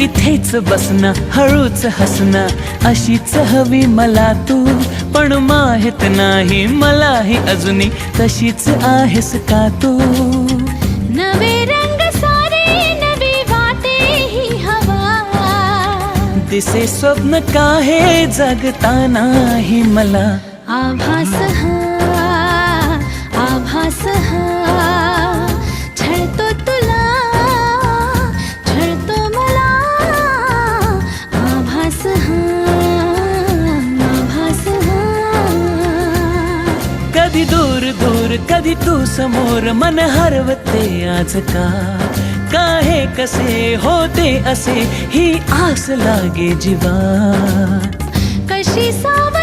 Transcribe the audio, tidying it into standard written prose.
इथेच बसना हळूच हसना अशीच हवी मला तू पण माहित नाही मलाही अजूनही तशीच आहेस का तू नवे रंग सारे नवी वाटे ही हवा दिसे स्वप्न काहे जगतानाही मला आभास हा छळतो तुला छळतो मला आभास हा कधी दूर दूर कधी तू समोर मन हरवते आज का हे कसे होते असे ही आस लागे जीवा कशी साव